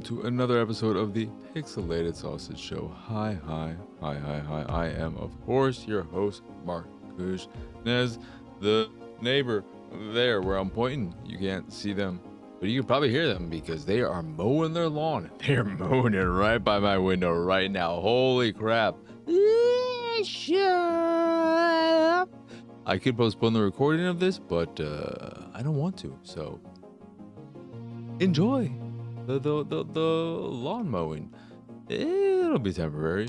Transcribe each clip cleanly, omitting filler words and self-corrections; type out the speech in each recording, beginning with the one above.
to another episode of the Pixelated Sausage Show. Hi. I am, of course, your host, Marcus Nez, the neighbor there where I'm pointing. You can't see them, but you can probably hear them because they are mowing their lawn. They're mowing it right by my window right now. Holy crap. Shut up. I could postpone the recording of this, but I don't want to, so enjoy the lawn mowing. It'll be temporary,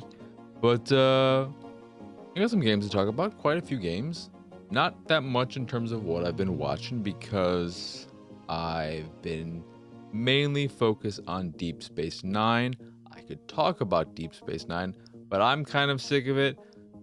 but I got some games to talk about. Quite a few games. Not that much in terms of what I've been watching because I've been mainly focused on Deep Space Nine. I could talk about Deep Space Nine, but I'm kind of sick of it.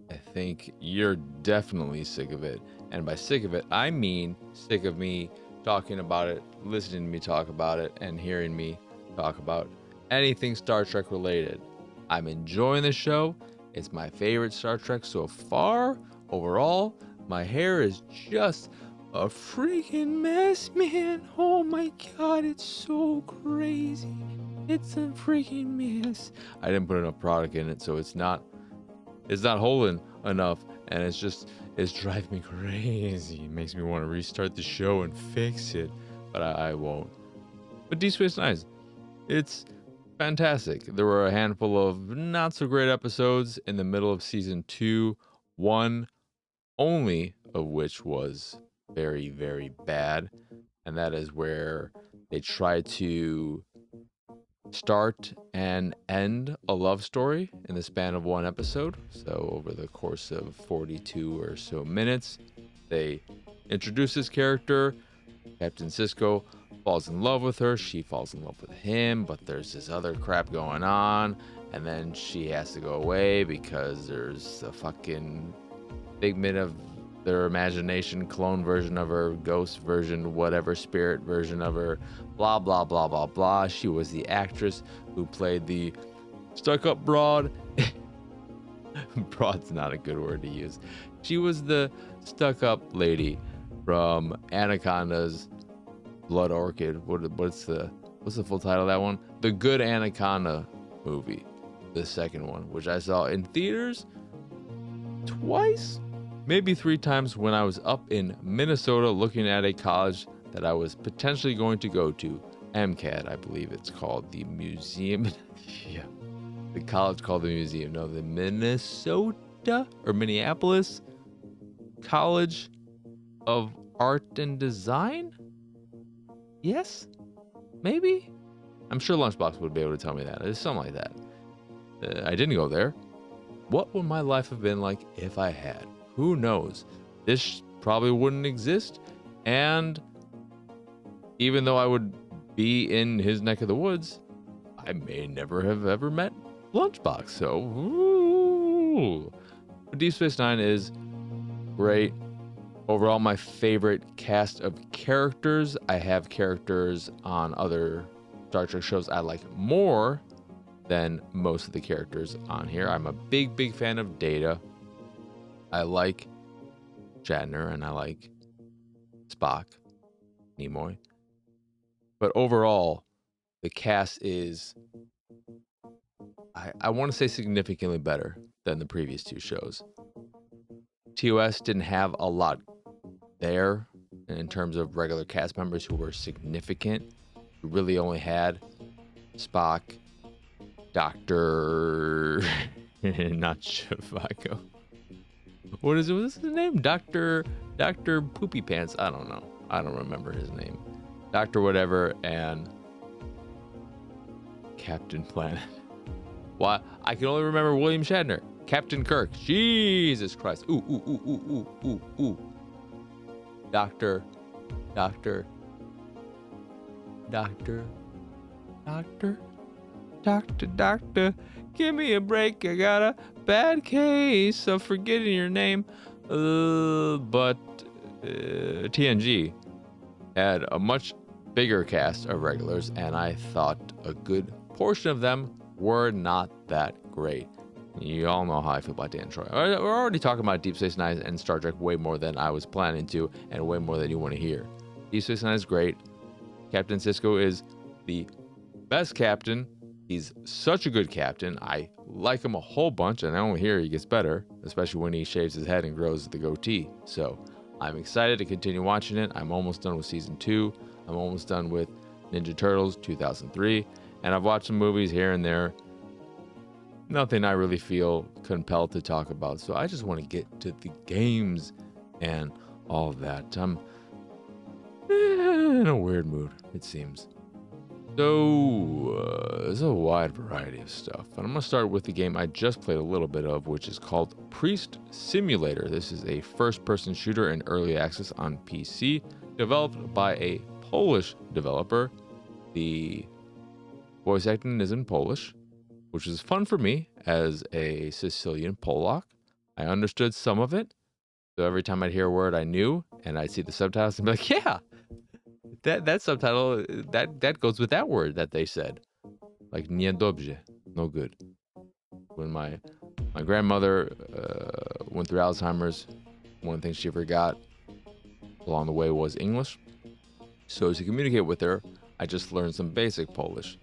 I think you're definitely sick of it. And by sick of it, I mean sick of me talking about it, listening to me talk about it, and hearing me talk about anything Star Trek related. I'm enjoying the show. It's my favorite Star Trek so far. Overall, my hair is just a freaking mess, man. Oh my god, it's so crazy. It's a freaking mess. I didn't put enough product in it, so it's not holding enough, and it's driving me crazy. It makes me want to restart the show and fix it, but I won't. But Deep Space Nine, it's fantastic. There were a handful of not so great episodes in the middle of season 2, one only of which was very, very bad, and that is where they tried to start and end a love story in the span of one episode. So over the course of 42 or so minutes, they introduce this character. Captain Sisko falls in love with her. She falls in love with him, but there's this other crap going on, and then she has to go away because there's a fucking figment of their imagination, clone version of her, ghost version, whatever, spirit version of her, blah, blah, blah, blah, blah. She was the actress who played the stuck-up broad. Broad's not a good word to use. She was the stuck-up lady from Anaconda's Blood Orchid. What's the full title of that one? The Good Anaconda movie, the second one, which I saw in theaters twice, maybe 3 times when I was up in Minnesota looking at a college that I was potentially going to go to. MCAD, I believe it's called, the museum. Yeah, the college called the museum. No, the Minnesota or Minneapolis College of Art and Design? Yes? Maybe? I'm sure Lunchbox would be able to tell me that. It's something like that. I didn't go there. What would my life have been like if I had? Who knows? This probably wouldn't exist, and even though I would be in his neck of the woods, I may never have ever met Lunchbox. So, ooh. Deep Space Nine is great. Overall, my favorite cast of characters. I have characters on other Star Trek shows I like more than most of the characters on here. I'm a big fan of Data. I like Shatner and I like Spock, Nimoy. But overall, the cast is, I want to say, significantly better than the previous 2 shows. TOS didn't have a lot there in terms of regular cast members who were significant. We really only had Spock, Dr. not Shivako. What is it? What's his name? Dr. Poopy Pants. I don't know. I don't remember his name. Dr. Whatever and Captain Planet. Why? I can only remember William Shatner. Captain Kirk. Jesus Christ. Ooh. Doctor. Give me a break. I got a bad case of forgetting your name. But TNG had a much bigger cast of regulars, and I thought a good portion of them were not that great. You all know how I feel about Dan Troy. We're already talking about Deep Space Nine and Star Trek way more than I was planning to, and way more than you want to hear. Deep Space Nine is great. Captain Sisko is the best captain. He's such a good captain. I like him a whole bunch, and I only hear he gets better, especially when he shaves his head and grows the goatee. So I'm excited to continue watching it. I'm almost done with season 2. I'm almost done with Ninja Turtles 2003, and I've watched some movies here and there. Nothing I really feel compelled to talk about, so I just want to get to the games and all of that. I'm in a weird mood, it seems. So, there's a wide variety of stuff, and I'm going to start with the game I just played a little bit of, which is called Priest Simulator. This is a first-person shooter in early access on PC, developed by a Polish developer. The voice acting is in Polish, which is fun for me as a Sicilian Polak. I understood some of it, so every time I'd hear a word I knew, and I'd see the subtitles and be like, yeah, that subtitle, that goes with that word that they said. Like, niedobrze, no good. When my grandmother went through Alzheimer's, one of the things she forgot along the way was English. So to communicate with her, I just learned some basic Polish.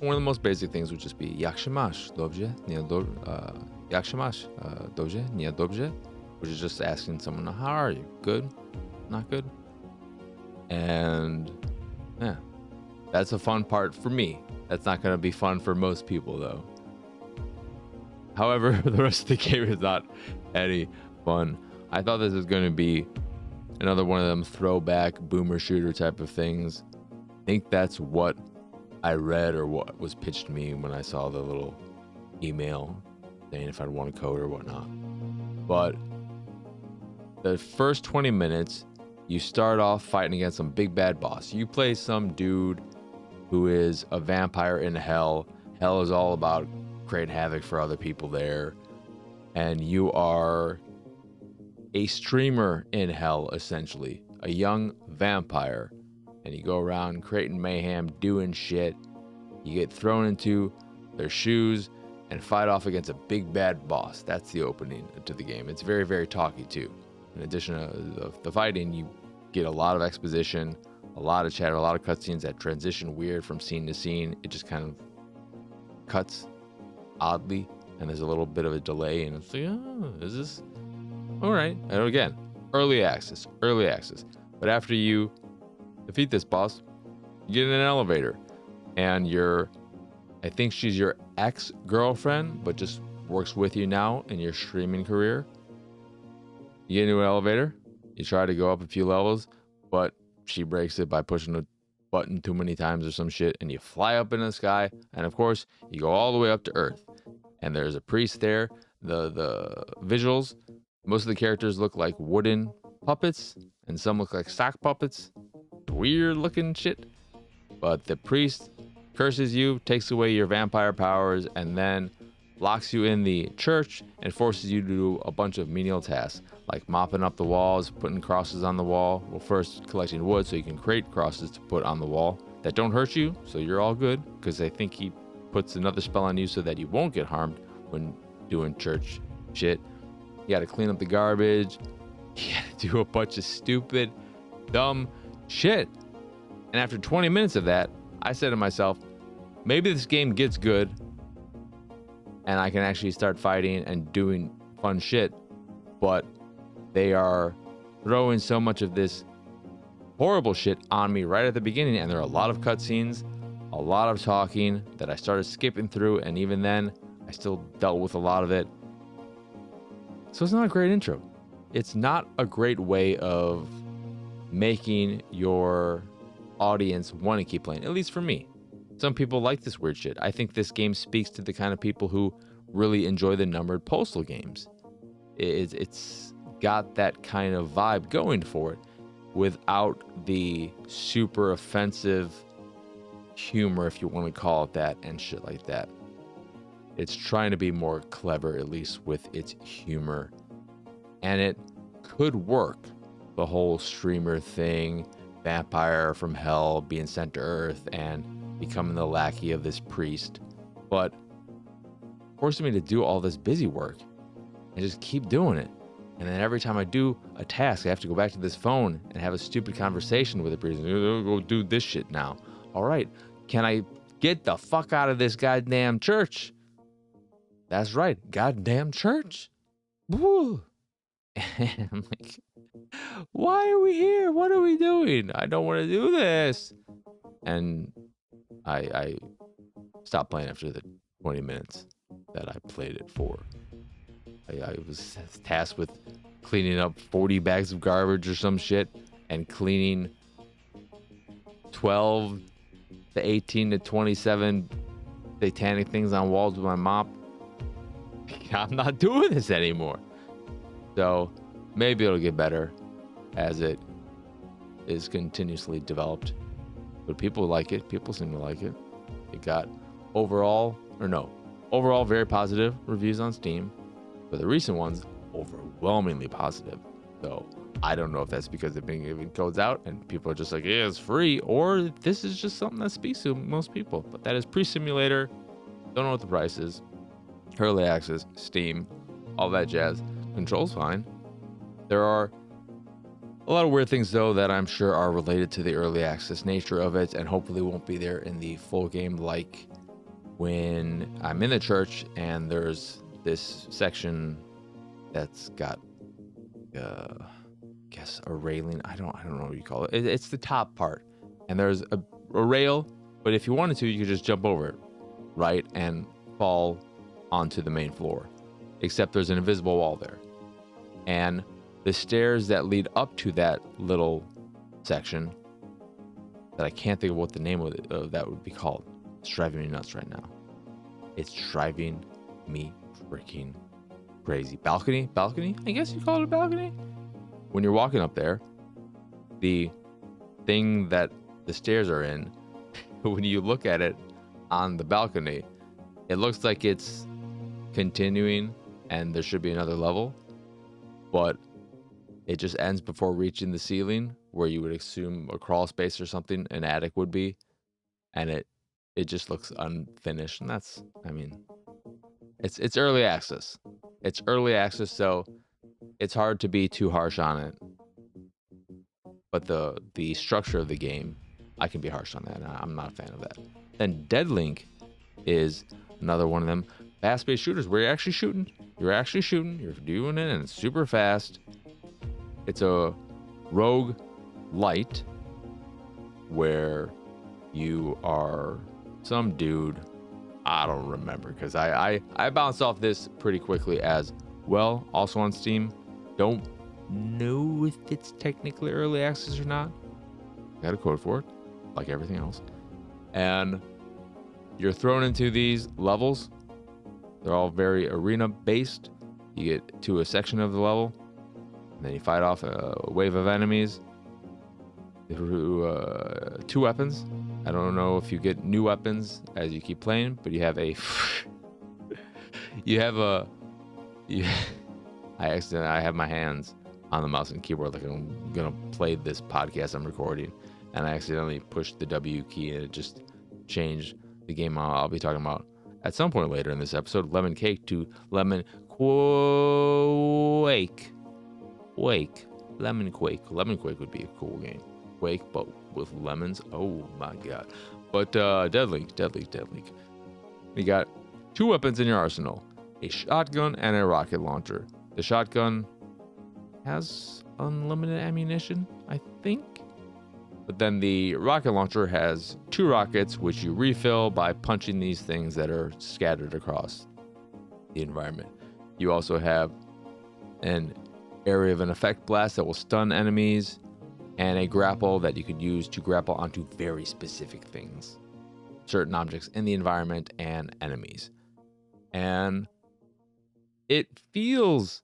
One of the most basic things would just be jak się masz, dobrze, jak się masz, dobrze, niedobrze, which is just asking someone, how are you? Good? Not good? And yeah, that's a fun part for me. That's not going to be fun for most people though. However, the rest of the game is not any fun. I thought this was going to be another one of them throwback boomer shooter type of things. I think that's what I read or what was pitched to me when I saw the little email saying if I'd want a code or whatnot. But the first 20 minutes, you start off fighting against some big bad boss. You play some dude who is a vampire in hell. Hell is all about creating havoc for other people there. And you are a streamer in hell, essentially. A young vampire. And you go around creating mayhem, doing shit. You get thrown into their shoes and fight off against a big bad boss. That's the opening to the game. It's very, very talky too. In addition to the fighting, you get a lot of exposition, a lot of chatter, a lot of cutscenes that transition weird from scene to scene. It just kind of cuts oddly, and there's a little bit of a delay, and it's like, oh, is this all right? And again, early access. But after you defeat this boss, you get in an elevator, and I think she's your ex-girlfriend, but just works with you now in your streaming career. You get into an elevator, you try to go up a few levels, but she breaks it by pushing a button too many times or some shit, and you fly up into the sky, and of course, you go all the way up to Earth. And there's a priest there. The visuals, most of the characters look like wooden puppets, and some look like sock puppets. Weird looking shit. But the priest curses you, takes away your vampire powers, and then locks you in the church and forces you to do a bunch of menial tasks, like mopping up the walls, putting crosses on the wall. Well, first collecting wood so you can create crosses to put on the wall that don't hurt you, so you're all good, because I think he puts another spell on you so that you won't get harmed when doing church shit. You gotta clean up the garbage. You gotta do a bunch of stupid, dumb shit. And after 20 minutes of that, I said to myself, maybe this game gets good and I can actually start fighting and doing fun shit, but they are throwing so much of this horrible shit on me right at the beginning, and there are a lot of cutscenes, a lot of talking that I started skipping through, and even then, I still dealt with a lot of it. So it's not a great intro. It's not a great way of making your audience want to keep playing, at least for me. Some people like this weird shit. I think this game speaks to the kind of people who really enjoy the numbered postal games. It's got that kind of vibe going for it without the super offensive humor, if you want to call it that, and shit like that. It's trying to be more clever, at least with its humor. And it could work. The whole streamer thing, vampire from hell being sent to Earth and becoming the lackey of this priest. But forcing me to do all this busy work and just keep doing it. And then every time I do a task, I have to go back to this phone and have a stupid conversation with the priest. Go do this shit now. All right, can I Get the fuck out of this goddamn church. That's right, goddamn church. Woo. And I'm like, why are we here? What are we doing? I don't want to do this. And I stopped playing after the 20 minutes that I played it for. I was tasked with cleaning up 40 bags of garbage or some shit and cleaning 12 to 18 to 27 satanic things on walls with my mop. I'm not doing this anymore. So maybe it'll get better as it is continuously developed. But people like it. People seem to like it. It got overall very positive reviews on Steam. But the recent ones, overwhelmingly positive. So I don't know if that's because they've been giving codes out and people are just like, yeah, it's free, or this is just something that speaks to most people. But that is pre-simulator. Don't know what the price is. Early access, Steam, all that jazz. Controls fine. There are a lot of weird things though that I'm sure are related to the early access nature of it, and hopefully won't be there in the full game, like when I'm in the church and there's this section that's got guess a railing. I don't know what you call it. It's the top part, and there's a rail, but if you wanted to, you could just jump over it, right, and fall onto the main floor. Except there's an invisible wall there, and the stairs that lead up to that little section that I can't think of what the name of that would be called. It's driving me nuts right now. It's driving me freaking crazy. Balcony? I guess you call it a balcony. When you're walking up there, the thing that the stairs are in, when you look at it on the balcony, it looks like it's continuing and there should be another level, but it just ends before reaching the ceiling where you would assume a crawl space or something, an attic would be, and it just looks unfinished. And that's, I mean, it's early access. It's early access, so it's hard to be too harsh on it. But the structure of the game, I can be harsh on that. I'm not a fan of that. Then Deadlink is another one of them fast-paced shooters where you're actually shooting. You're doing it, and it's super fast. It's a rogue light where you are some dude. I don't remember because I bounced off this pretty quickly as well. Also on Steam. Don't know if it's technically early access or not. Got a code for it, like everything else. And you're thrown into these levels. They're all very arena based. You get to a section of the level, and then you fight off a wave of enemies through 2 weapons. I don't know if you get new weapons as you keep playing, but you have a I have my hands on the mouse and keyboard like I'm gonna play this podcast I'm recording, and I accidentally pushed the W key and it just changed the game I'll be talking about at some point later in this episode. Lemon Cake to Lemon Quake. Lemon Quake. Lemon Quake would be a cool game. Quake, but with lemons. Oh my god. But Deadlink. You got 2 weapons in your arsenal: a shotgun and a rocket launcher. The shotgun has unlimited ammunition, I think. But then the rocket launcher has 2 rockets, which you refill by punching these things that are scattered across the environment. You also have an area of an effect blast that will stun enemies, and a grapple that you could use to grapple onto very specific things, certain objects in the environment and enemies. And it feels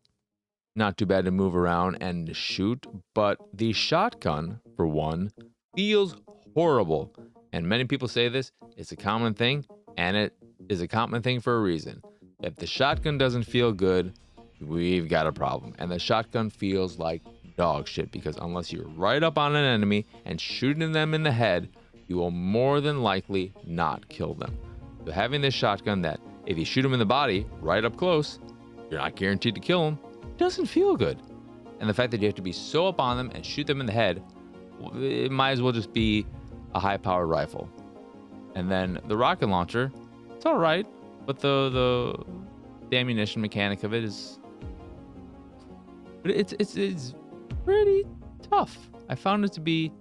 not too bad to move around and to shoot, but the shotgun, for one, feels horrible. And many people say this, it's a common thing, and it is a common thing for a reason. If the shotgun doesn't feel good, we've got a problem. And the shotgun feels like dog shit, because unless you're right up on an enemy and shooting them in the head, you will more than likely not kill them. So having this shotgun that if you shoot them in the body right up close, you're not guaranteed to kill them, doesn't feel good. And the fact that you have to be so up on them and shoot them in the head, it might as well just be a high-powered rifle. And then the rocket launcher, it's all right, but the ammunition mechanic of it is, it's pretty tough. I found it to be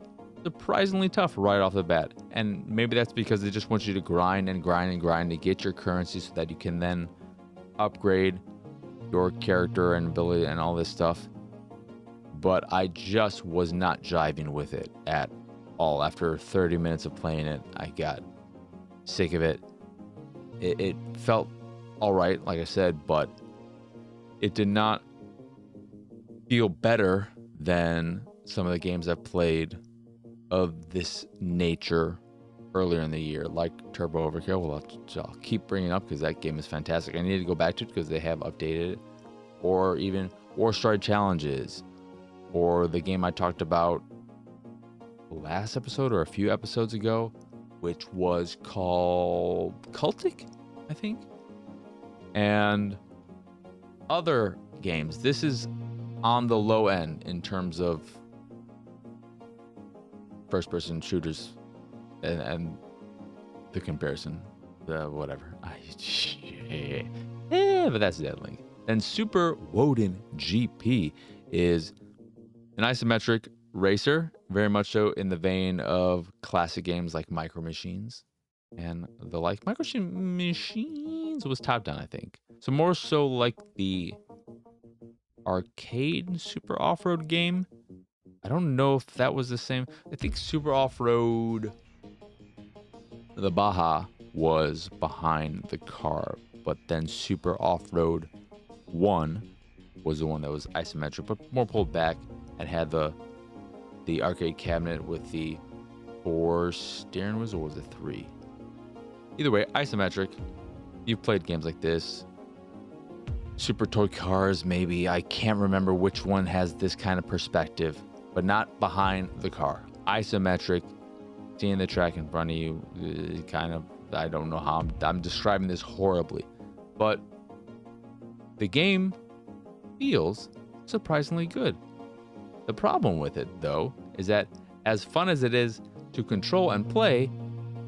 surprisingly tough right off the bat, and maybe that's because they just want you to grind and grind and grind to get your currency so that you can then upgrade your character and ability and all this stuff. But I just was not jiving with it at all. After 30 minutes of playing it, I got sick of it. It felt all right, like I said, but it did not feel better than some of the games I've played of this nature earlier in the year, like Turbo Overkill. Well, I'll keep bringing it up because that game is fantastic. I need to go back to it because they have updated it. Or even War Stride Challenges, or the game I talked about last episode or a few episodes ago, which was called Cultic, I think, and other games. This is on the low end in terms of first-person shooters and the comparison, whatever. Yeah, but that's Deadlink. Then Super Woden GP is an isometric racer, very much so in the vein of classic games like Micro Machines and the like. Micro Machines was top-down, I think. So more so like the arcade Super Off-Road game. I don't know if that was the same. I think Super Off-Road, the Baja, was behind the car, but then Super Off-Road 1 was the one that was isometric, but more pulled back and had the arcade cabinet with the 4 steering wheels, or was it 3? Either way, isometric. You've played games like this. Super Toy Cars, maybe. I can't remember which one has this kind of perspective, but not behind the car. Isometric, seeing the track in front of you, kind of, I don't know how I'm describing this horribly, but the game feels surprisingly good. The problem with it, though, is that as fun as it is to control and play,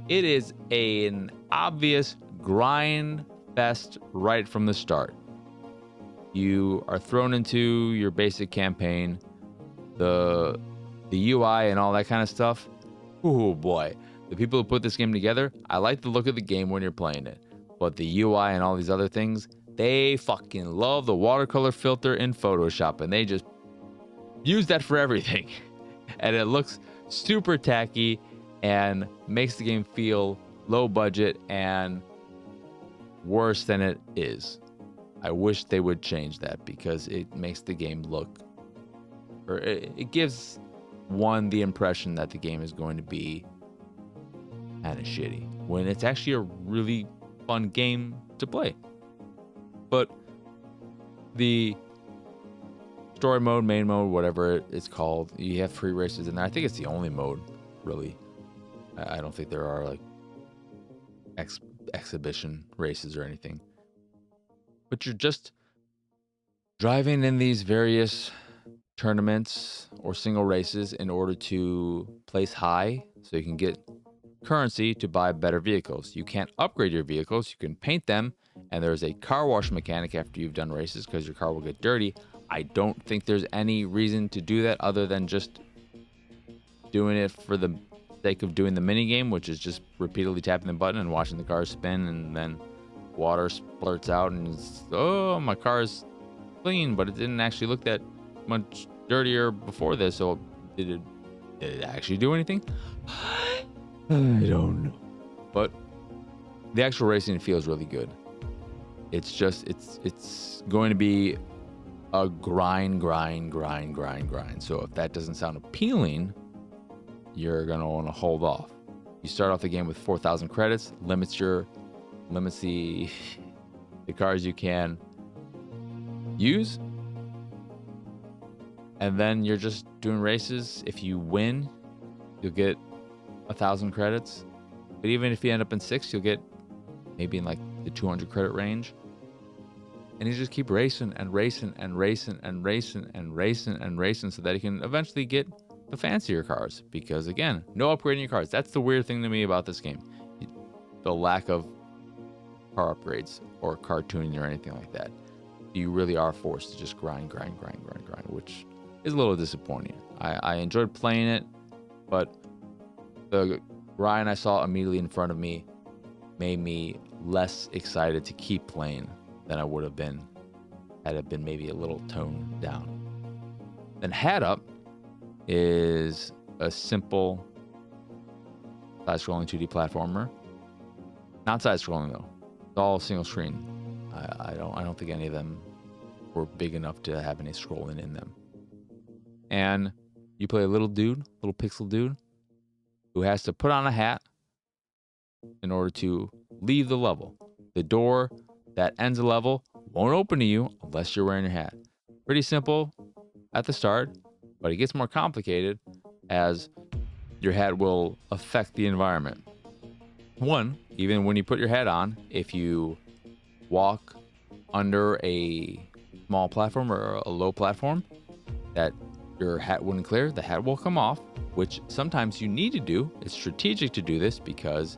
it is an obvious grind fest right from the start. You are thrown into your basic campaign, the UI and all that kind of stuff. Oh boy, the people who put this game together, I like the look of the game when you're playing it, but the UI and all these other things, they fucking love the watercolor filter in Photoshop, and they just use that for everything. And it looks super tacky and makes the game feel low budget and worse than it is. I wish they would change that, because it makes the game look, or it gives one the impression that the game is going to be kind of shitty, when it's actually a really fun game to play. But the story mode, main mode, whatever it's called, you have free races in there. I think it's the only mode, really. I don't think there are like exhibition races or anything. But you're just driving in these various tournaments or single races in order to place high so you can get currency to buy better vehicles. You can't upgrade your vehicles, you can paint them, and there's a car wash mechanic after you've done races because your car will get dirty. I don't think there's any reason to do that other than just doing it for the sake of doing the mini game, which is just repeatedly tapping the button and watching the car spin, and then water splurts out and it's, oh, my car is clean, but it didn't actually look that much dirtier before this. So did it actually do anything? I don't know. But the actual racing feels really good. It's just it's going to be a grind. So if that doesn't sound appealing, you're gonna want to hold off. You start off the game with 4,000 credits, limits the cars you can use, and then you're just doing races. If you win, you'll get 1,000 credits, but even if you end up in 6th, you'll get maybe in like the 200 credit range. And you just keep racing and racing and racing and racing and racing and racing so that you can eventually get the fancier cars. Because again, no upgrading your cars. That's the weird thing to me about this game. the lack of car upgrades or car tuning or anything like that. You really are forced to just grind, which is a little disappointing. I enjoyed playing it, but the grind I saw immediately in front of me made me less excited to keep playing than I would have been had it been maybe a little toned down. Then Hatup is a simple side-scrolling 2D platformer. Not side-scrolling though. It's all single screen. I don't think any of them were big enough to have any scrolling in them. And you play a little pixel dude, who has to put on a hat in order to leave the level. The door that ends a level won't open to you unless you're wearing your hat. Pretty simple at the start, but it gets more complicated as your hat will affect the environment. One, even when you put your hat on, if you walk under a small platform or a low platform that your hat wouldn't clear, the hat will come off, which sometimes you need to do. It's strategic to do this because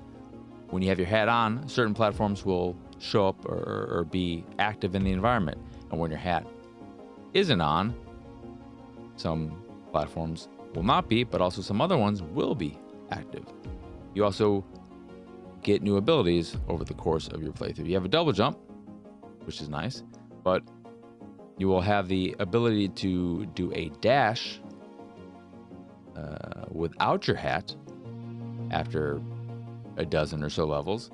when you have your hat on, certain platforms will show up or be active in the environment. And when your hat isn't on, some platforms will not be, but also some other ones will be active. You also get new abilities over the course of your playthrough. You have a double jump, which is nice, but you will have the ability to do a dash without your hat after a dozen or so levels.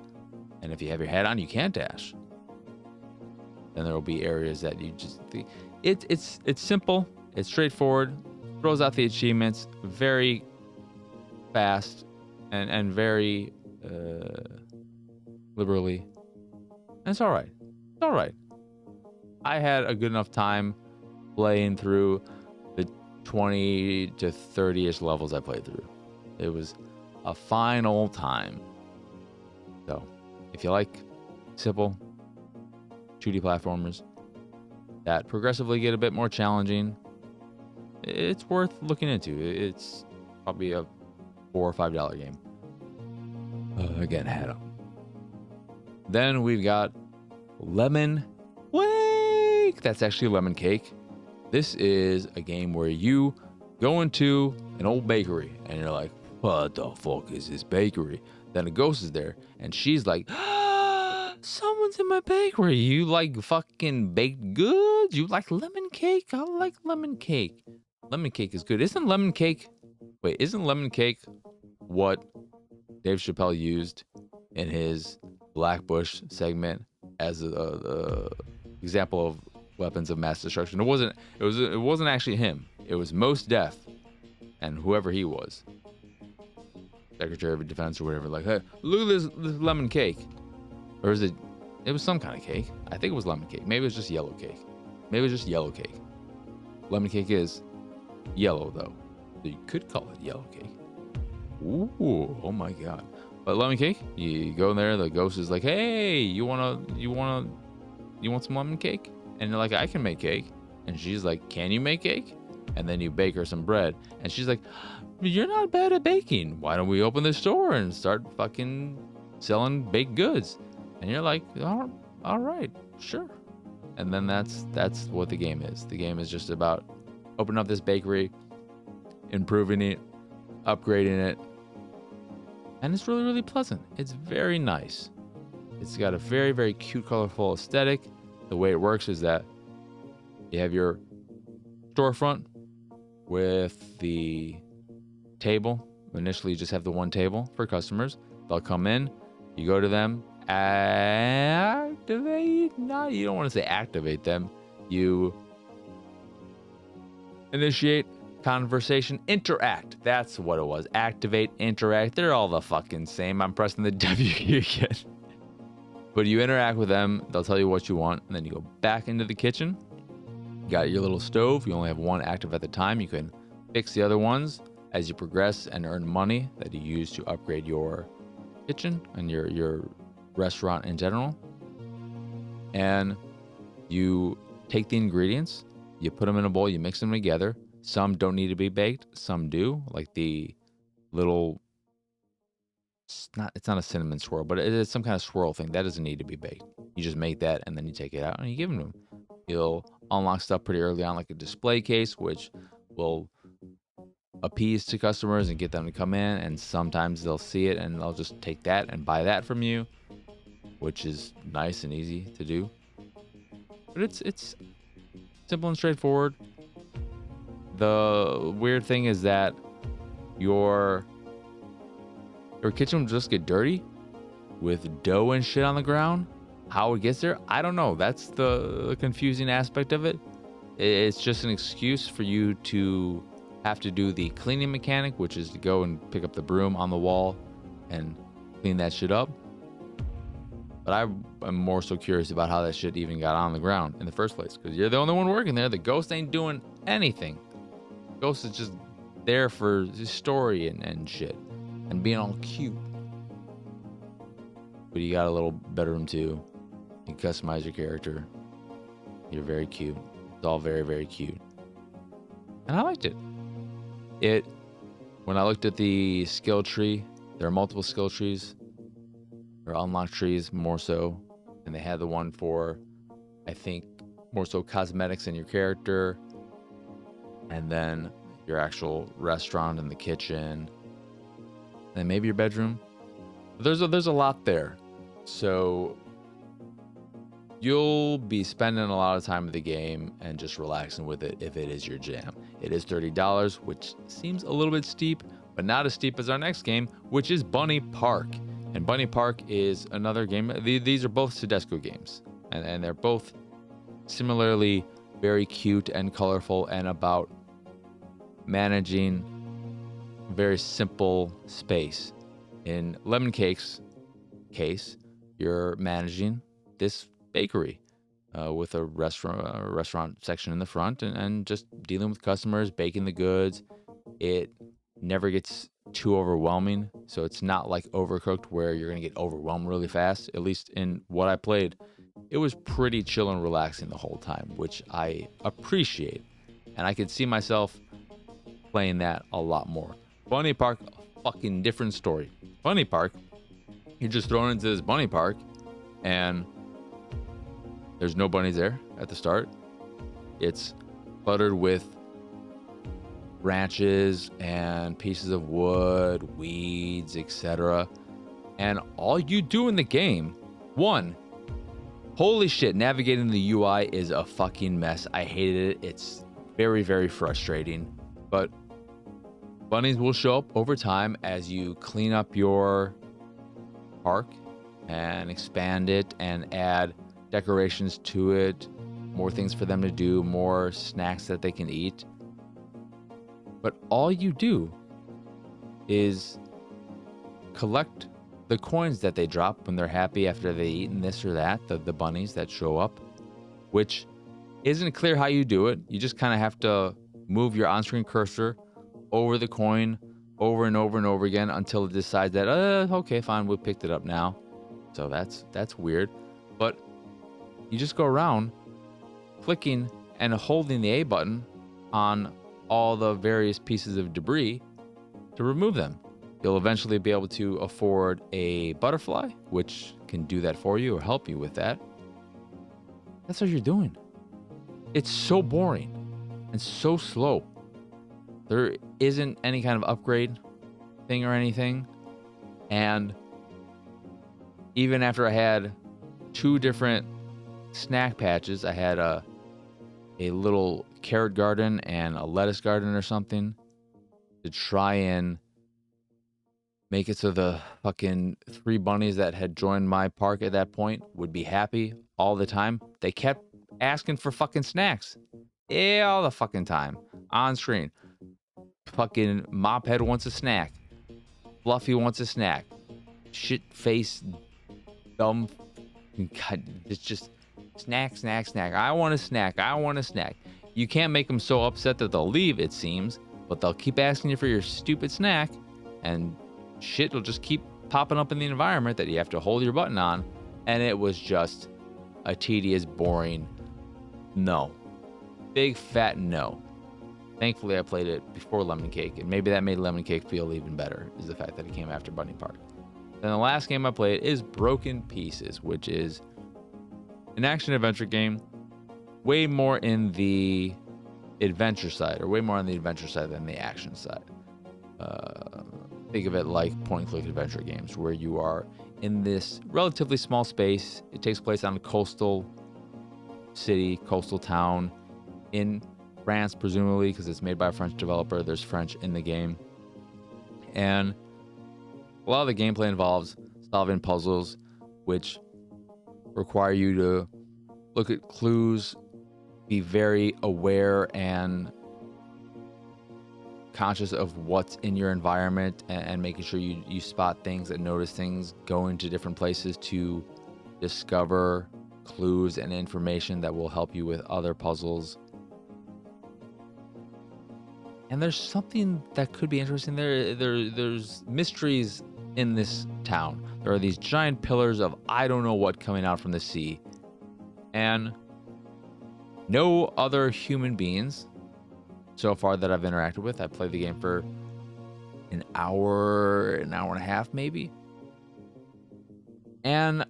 And if you have your hat on, you can't dash. Then there will be areas that you just... It's simple. It's straightforward. Throws out the achievements very fast and very liberally. And it's all right. It's all right. I had a good enough time playing through the 20 to 30-ish levels I played through. It was a fine old time. So, if you like simple 2D platformers that progressively get a bit more challenging, it's worth looking into. It's probably a $4 or $5 game. Again, Hatup. Then we've got Lemon Wake. That's actually lemon cake. This is a game where you go into an old bakery and you're like, what the fuck is this bakery? Then a ghost is there and she's like, someone's in my bakery. You like fucking baked goods? You like lemon cake? I like lemon cake. Lemon cake is good. Isn't lemon cake what Dave Chappelle used in his Black Bush segment as a example of weapons of mass destruction? It wasn't actually him. It was Mos Def and whoever he was, Secretary of Defense or whatever. Like, hey, look at this lemon cake. Or is it? It was some kind of cake. I think it was lemon cake. Maybe it was just yellow cake. Lemon cake is yellow though. So you could call it yellow cake. Ooh, oh my god. But lemon cake, you go in there, the ghost is like, hey, you want some lemon cake? And you're like, I can make cake. And she's like, can you make cake? And then you bake her some bread. And she's like, you're not bad at baking. Why don't we open the store and start fucking selling baked goods? And you're like, all right, sure. And then that's what the game is. The game is just about opening up this bakery, improving it, upgrading it. And it's really, really pleasant. It's very nice. It's got a very, very cute, colorful aesthetic. The way it works is that you have your storefront with the table. Initially, you just have the one table for customers. They'll come in, you go to them, activate. No, you don't want to say activate them. You initiate conversation, interact. That's what it was. Activate, interact. They're all the fucking same. I'm pressing the W key again. But you interact with them. They'll tell you what you want. And then you go back into the kitchen. You got your little stove. You only have one active at the time. You can fix the other ones as you progress and earn money that you use to upgrade your kitchen and your restaurant in general. And you take the ingredients, you put them in a bowl, you mix them together. Some don't need to be baked, some do, like the little it's not a cinnamon swirl, but it is some kind of swirl thing that doesn't need to be baked. You just make that and then you take it out and you give them to him. He'll unlock stuff pretty early on, like a display case, which will appease to customers and get them to come in. And sometimes they'll see it and they'll just take that and buy that from you, which is nice and easy to do. But it's simple and straightforward. The weird thing is that your kitchen will just get dirty with dough and shit on the ground. How it gets there, I don't know. That's the confusing aspect of it. It's just an excuse for you to have to do the cleaning mechanic, which is to go and pick up the broom on the wall and clean that shit up. But I am more so curious about how that shit even got on the ground in the first place, because you're the only one working there. The ghost ain't doing anything. Ghost is just there for the story and shit and being all cute. But you got a little bedroom too. You can customize your character. You're very cute. It's all very, very cute. And I liked it. When I looked at the skill tree, there are multiple skill trees. Or unlock trees more so. And they had the one for, I think, more so cosmetics in your character. And then your actual restaurant and the kitchen. And maybe your bedroom. There's a lot there. So you'll be spending a lot of time in the game and just relaxing with it if it is your jam. It is $30, which seems a little bit steep, but not as steep as our next game, which is Bunny Park. And Bunny Park is another game. These are both Tedesco games, and they're both similarly very cute and colorful and about managing a very simple space. In Lemon Cake's case, you're managing this bakery with a restaurant section in the front and just dealing with customers, baking the goods. It never gets too overwhelming, so it's not like Overcooked where you're gonna get overwhelmed really fast. At least in what I played, it was pretty chill and relaxing the whole time, which I appreciate, and I could see myself playing that a lot more. Bunny Park, a fucking different story. Bunny Park, you're just thrown into this bunny park and there's no bunnies there at the start. It's cluttered with branches and pieces of wood, weeds, etc. And all you do in the game, one, holy shit, navigating the UI is a fucking mess. I hated it. It's very, very frustrating. But bunnies will show up over time as you clean up your park and expand it and add decorations to it, more things for them to do, more snacks that they can eat. But all you do is collect the coins that they drop when they're happy after they've eaten this or that, the bunnies that show up, which isn't clear how you do it. You just kind of have to move your on-screen cursor over the coin over and over and over again until it decides that, okay, fine, we picked it up now. So that's weird. But you just go around clicking and holding the A button on all the various pieces of debris to remove them. You'll eventually be able to afford a butterfly, which can do that for you or help you with that. That's what you're doing. It's so boring and so slow. There isn't any kind of upgrade thing or anything. And even after I had 2 different snack patches, I had a little carrot garden and a lettuce garden or something to try and make it so the fucking 3 bunnies that had joined my park at that point would be happy all the time. They kept asking for fucking snacks. Yeah, all the fucking time. On screen. Fucking Mophead wants a snack. Fluffy wants a snack. Shit face dumb. God, it's just snack, snack, snack. I want a snack. I want a snack. You can't make them so upset that they'll leave, it seems, but they'll keep asking you for your stupid snack, and shit will just keep popping up in the environment that you have to hold your button on, and it was just a tedious, boring no. Big fat no. Thankfully, I played it before Lemon Cake, and maybe that made Lemon Cake feel even better, is the fact that it came after Bunny Park. Then the last game I played is Broken Pieces, which is an action-adventure game, way more in the adventure side, or way more on the adventure side than the action side. Think of it like point-and-click adventure games, where you are in this relatively small space. It takes place on a coastal city, coastal town in France, presumably, because it's made by a French developer. There's French in the game. And a lot of the gameplay involves solving puzzles, which require you to look at clues, be very aware and conscious of what's in your environment, and making sure you spot things and notice things, go into different places to discover clues and information that will help you with other puzzles. And there's something that could be interesting there. There's mysteries in this town. There are these giant pillars of I don't know what coming out from the sea. And no other human beings so far that I've interacted with. I played the game for an hour and a half maybe. And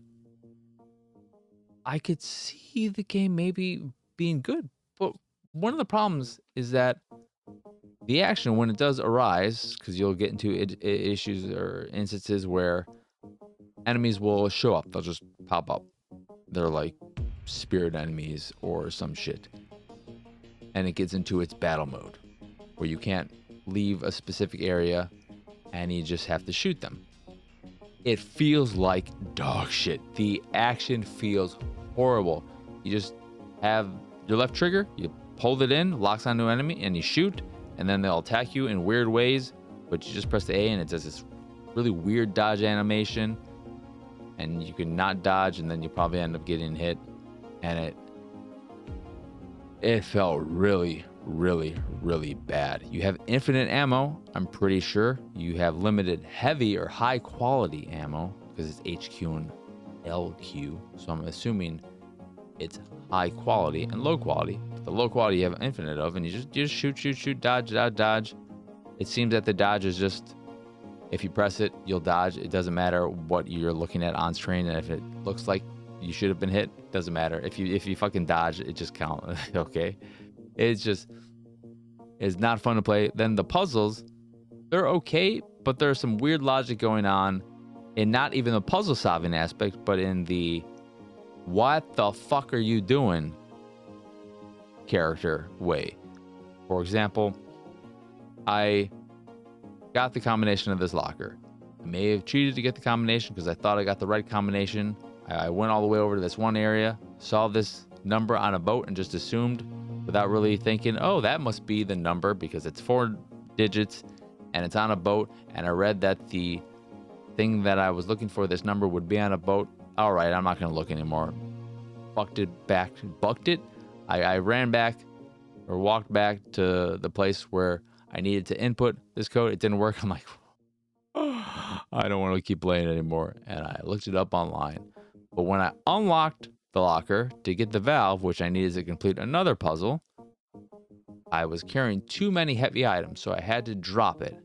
I could see the game maybe being good. But one of the problems is that the action, when it does arise, because you'll get into issues or instances where enemies will show up. They'll just pop up. They're like spirit enemies or some shit. And it gets into its battle mode, where you can't leave a specific area and you just have to shoot them. It feels like dog shit. The action feels horrible. You just have your left trigger, you hold it in, locks onto an enemy, and you shoot. And then they'll attack you in weird ways, but you just press the A and it does this really weird dodge animation, and you can not dodge, and then you probably end up getting hit. And it felt really, really, really bad. You have infinite ammo, I'm pretty sure. You have limited heavy or high quality ammo, because it's HQ and LQ, so I'm assuming it's high quality and low quality. The low quality you have infinite of, and you just shoot, dodge. It seems that the dodge is just, if you press it, you'll dodge. It doesn't matter what you're looking at on screen, and if it looks like you should have been hit, doesn't matter. If you fucking dodge, it just counts. Okay, it's not fun to play. Then the puzzles, they're okay, but there's some weird logic going on in not even the puzzle solving aspect, but in the what the fuck are you doing character way. For example, I got the combination of this locker. I may have cheated to get the combination because I thought I got the right combination. I went all the way over to this one area, saw this number on a boat, and just assumed, without really thinking, oh, that must be the number because it's 4 digits and it's on a boat. And I read that the thing that I was looking for, this number, would be on a boat. All right, I'm not going to look anymore. Bucked it. I ran back, or walked back to the place where I needed to input this code. It didn't work. I'm like, oh, I don't want to keep playing anymore. And I looked it up online. But when I unlocked the locker to get the valve, which I needed to complete another puzzle, I was carrying too many heavy items, so I had to drop it.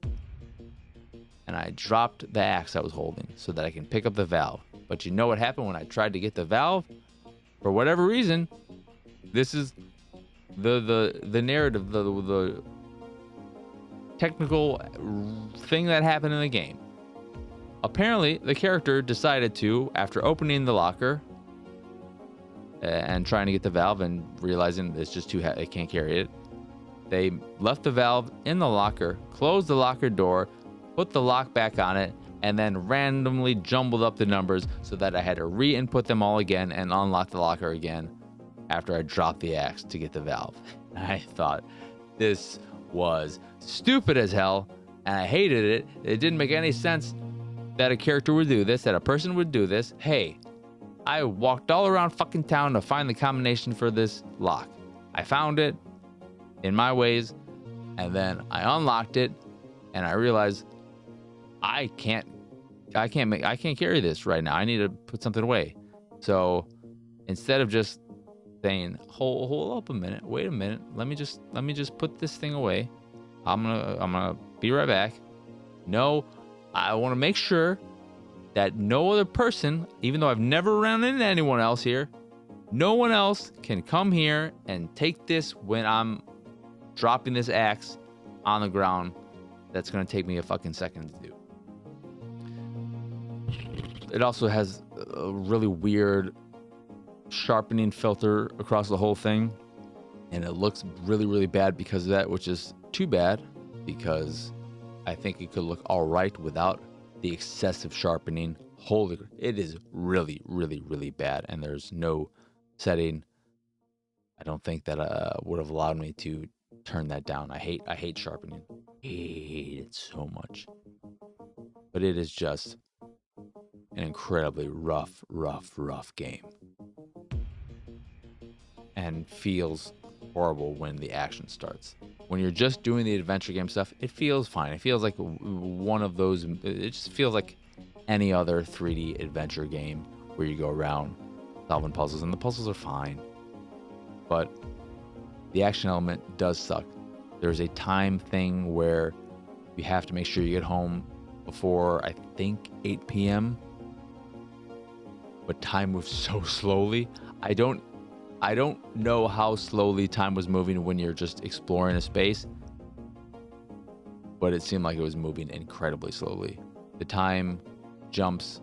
And I dropped the axe I was holding so that I can pick up the valve. But you know what happened when I tried to get the valve? For whatever reason, this is the narrative, the technical thing that happened in the game. Apparently, the character decided to, after opening the locker and trying to get the valve and realizing it's just too heavy, they can't carry it, they left the valve in the locker, closed the locker door, put the lock back on it, and then randomly jumbled up the numbers so that I had to re-input them all again and unlock the locker again after I dropped the axe to get the valve. I thought this was stupid as hell, and I hated it. It didn't make any sense that a character would do this, that a person would do this. Hey, I walked all around fucking town to find the combination for this lock. I found it in my ways, and then I unlocked it, and I realized I can't carry this right now. I need to put something away. So instead of just saying, hold up a minute, wait a minute, let me just put this thing away. I'm gonna be right back. No, I want to make sure that no other person, even though I've never run into anyone else here, no one else can come here and take this when I'm dropping this axe on the ground. That's going to take me a fucking second to do. It also has a really weird sharpening filter across the whole thing. And it looks really, really bad because of that, which is too bad because I think it could look all right without the excessive sharpening. Holy, it is really, really, really bad. And there's no setting, I don't think, that would have allowed me to turn that down. I hate sharpening. I hate it so much. But it is just an incredibly rough game. And feels horrible when the action starts. When you're just doing the adventure game stuff, it feels fine. It feels like one of those, it just feels like any other 3D adventure game where you go around solving puzzles, and the puzzles are fine. But the action element does suck. There's a time thing where you have to make sure you get home before, I think, 8 p.m. But time moves so slowly. I don't know how slowly time was moving when you're just exploring a space, but it seemed like it was moving incredibly slowly. The time jumps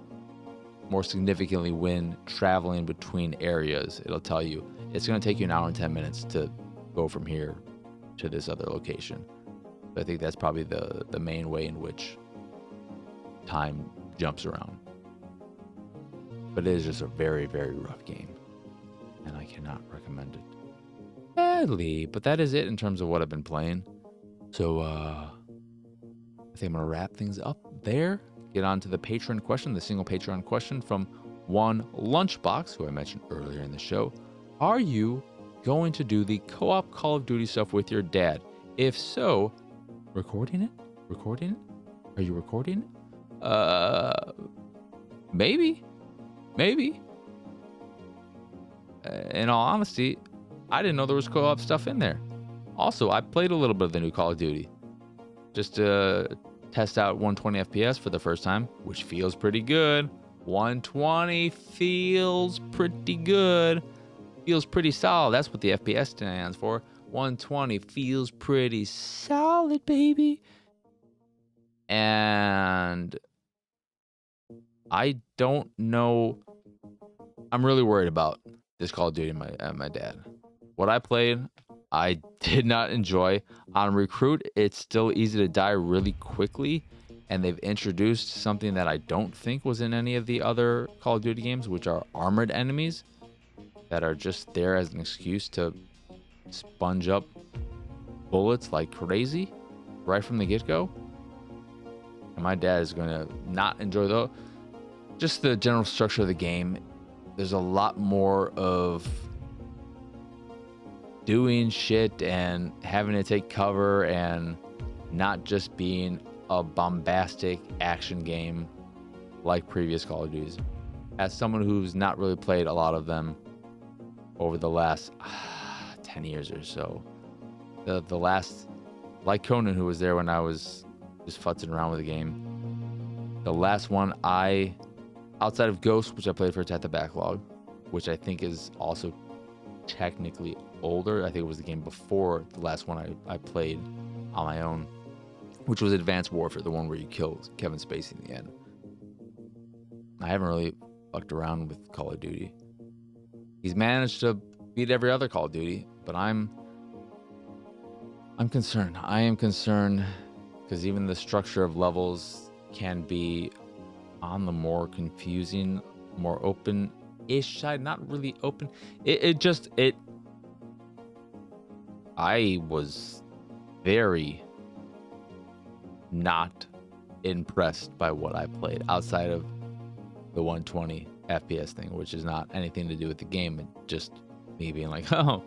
more significantly when traveling between areas. It'll tell you it's going to take you an hour and 10 minutes to go from here to this other location. So I think that's probably the main way in which time jumps around. But it is just a very, very rough game, and I cannot recommend it badly. But that is it in terms of what I've been playing. So I think I'm gonna wrap things up there. Get on to the Patreon question, the single Patreon question from One Lunchbox, who I mentioned earlier in the show. Are you going to do the co-op Call of Duty stuff with your dad? If so, recording it? Are you recording it? Maybe. In all honesty, I didn't know there was co-op stuff in there. Also, I played a little bit of the new Call of Duty just to test out 120 FPS for the first time, which feels pretty good. 120 feels pretty good. Feels pretty solid. That's what the FPS stands for. 120 feels pretty solid, baby. And I don't know. I'm really worried about this Call of Duty and my dad. What I played, I did not enjoy. On Recruit, it's still easy to die really quickly, and they've introduced something that I don't think was in any of the other Call of Duty games, which are armored enemies that are just there as an excuse to sponge up bullets like crazy right from the get-go. And my dad is going to not enjoy just the general structure of the game. There's a lot more of doing shit and having to take cover and not just being a bombastic action game like previous Call of Duties. As someone who's not really played a lot of them over the last 10 years or so, the last, like Conan, who was there when I was just futzing around with the game, the last one outside of Ghost, which I played for At the Backlog, which I think is also technically older. I think it was the game before the last one I played on my own, which was Advanced Warfare, the one where you killed Kevin Spacey in the end. I haven't really fucked around with Call of Duty. He's managed to beat every other Call of Duty, but I'm concerned. I am concerned because even the structure of levels can be on the more confusing, more open-ish side. Not really open. I was very not impressed by what I played outside of the 120 FPS thing, which is not anything to do with the game. It just me being like, oh,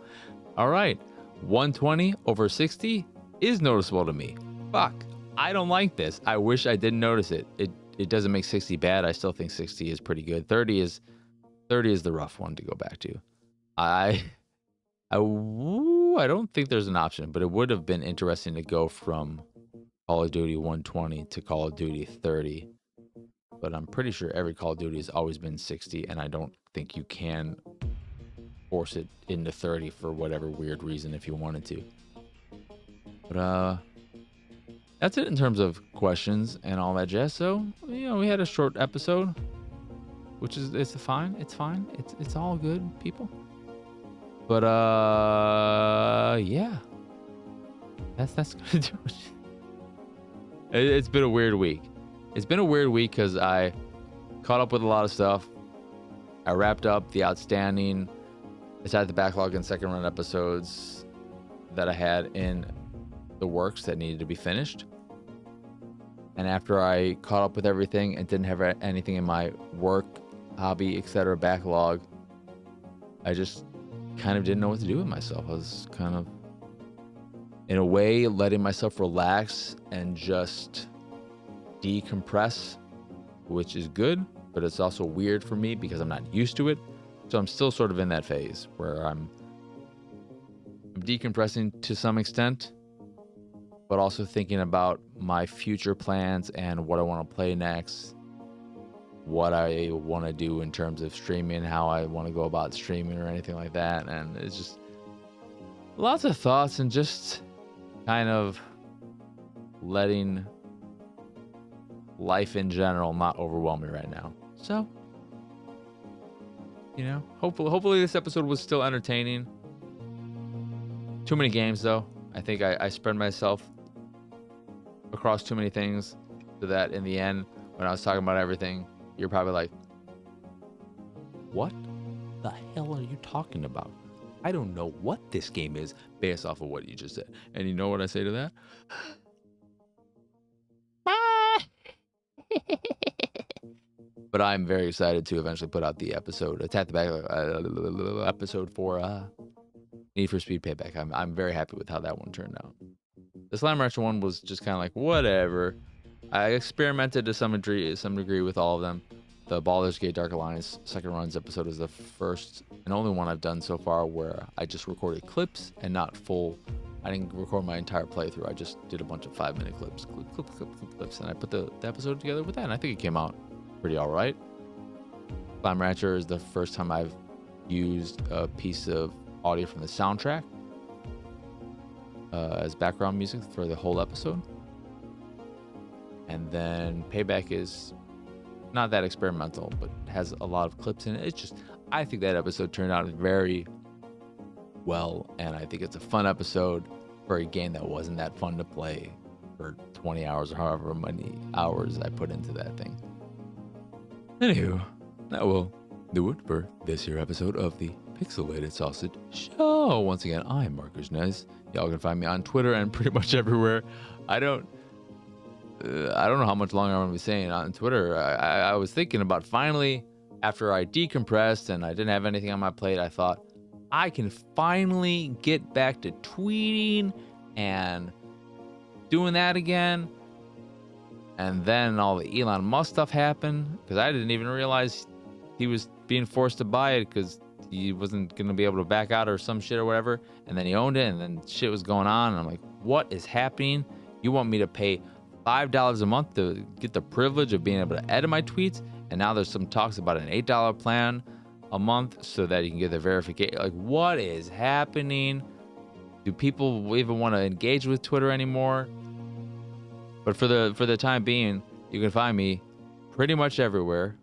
all right, 120 over 60 is noticeable to me. Fuck, I don't like this. I wish I didn't notice it. It doesn't make 60 bad. I still think 60 is pretty good. 30 is the rough one to go back to. I don't think there's an option, but it would have been interesting to go from Call of Duty 120 to Call of Duty 30. but I'm pretty sure every Call of Duty has always been 60, and I don't think you can force it into 30 for whatever weird reason if you wanted to. But that's it in terms of questions and all that jazz. So, you know, we had a short episode, which is it's fine. It's all good, people. But yeah. That's gonna do it. It's been a weird week. It's been a weird week because I caught up with a lot of stuff. I wrapped up the outstanding Inside the Backlog and second run episodes that I had in the works that needed to be finished. And after I caught up with everything and didn't have anything in my work, hobby, etc. backlog, I just kind of didn't know what to do with myself. I was kind of, in a way, letting myself relax and just decompress, which is good, but it's also weird for me because I'm not used to it. So I'm still sort of in that phase where I'm decompressing to some extent, but also thinking about my future plans and what I want to play next, what I want to do in terms of streaming, how I want to go about streaming or anything like that. And it's just lots of thoughts and just kind of letting life in general not overwhelm me right now. So, you know, hopefully this episode was still entertaining. Too many games though. I think I spread myself across too many things so that in the end, when I was talking about everything, you're probably like, what the hell are you talking about? I don't know what this game is based off of what you just said. And you know what I say to that? But I'm very excited to eventually put out the episode, Attack the Back episode for Need for Speed Payback. I'm very happy with how that one turned out. The Slam Rancher one was just kind of like, whatever. I experimented to some degree with all of them. The Baldur's Gate Dark Alliance second runs episode is the first and only one I've done so far where I just recorded clips and not full. I didn't record my entire playthrough. I just did a bunch of 5-minute clips, clips, and I put the episode together with that, and I think it came out pretty all right. Slam Rancher is the first time I've used a piece of audio from the soundtrack as background music for the whole episode. And then Payback is not that experimental, but has a lot of clips in it. It's just, I think that episode turned out very well, and I think it's a fun episode for a game that wasn't that fun to play for 20 hours or however many hours I put into that thing. Anywho, that will do it for this here episode of the Pixelated Sausage Show. Once again, I'm Marcus Nez. Y'all can find me on Twitter and pretty much everywhere. I don't know how much longer I'm going to be saying on Twitter. I was thinking about finally, after I decompressed and I didn't have anything on my plate, I thought I can finally get back to tweeting and doing that again. And then all the Elon Musk stuff happened because I didn't even realize he was being forced to buy it because he wasn't going to be able to back out or some shit or whatever. And then he owned it and then shit was going on. And I'm like, what is happening? You want me to pay $5 a month to get the privilege of being able to edit my tweets? And now there's some talks about an $8 plan a month so that you can get the verification. Like, what is happening? Do people even want to engage with Twitter anymore? But for the time being, you can find me pretty much everywhere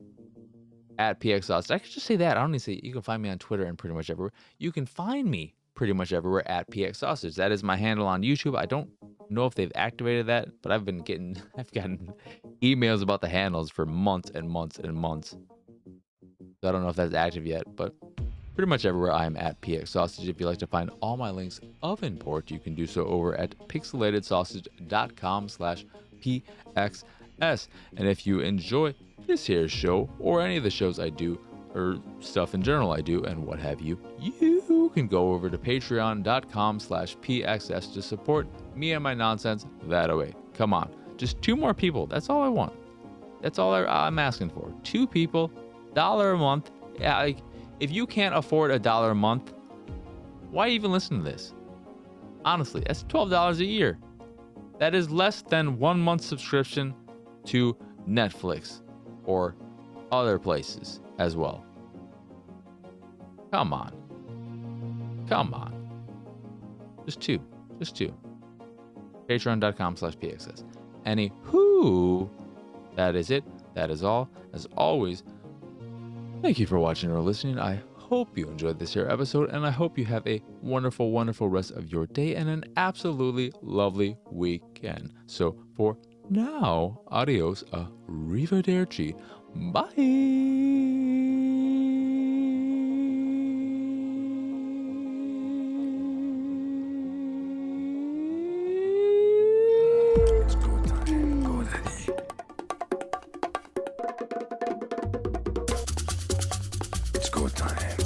at PX Sausage. I could just say that. I don't need to say you can find me on Twitter and pretty much everywhere. You can find me pretty much everywhere at PX Sausage. That is my handle on YouTube. I don't know if they've activated that, but I've gotten emails about the handles for months and months and months. So I don't know if that's active yet, but pretty much everywhere I am at PX Sausage. If you'd like to find all my links of import, you can do so over at pixelatedsausage.com/PXS. And if you enjoy this here show or any of the shows I do or stuff in general I do and what have you, you can go over to patreon.com/PXS to support me and my nonsense that way. Come on, just 2 more people. That's all I want. That's all I'm asking for. 2 people, $1 a month. Yeah, like, if you can't afford $1 a month, why even listen to this? Honestly, that's $12 a year. That is less than 1 month subscription to Netflix. or other places as well. Come on. Come on. Just two. Patreon.com/PXS. Anywho, that is it. That is all. As always, thank you for watching or listening. I hope you enjoyed this here episode, and I hope you have a wonderful, wonderful rest of your day and an absolutely lovely weekend. So for now, adios, arrivederci, bye. It's go time.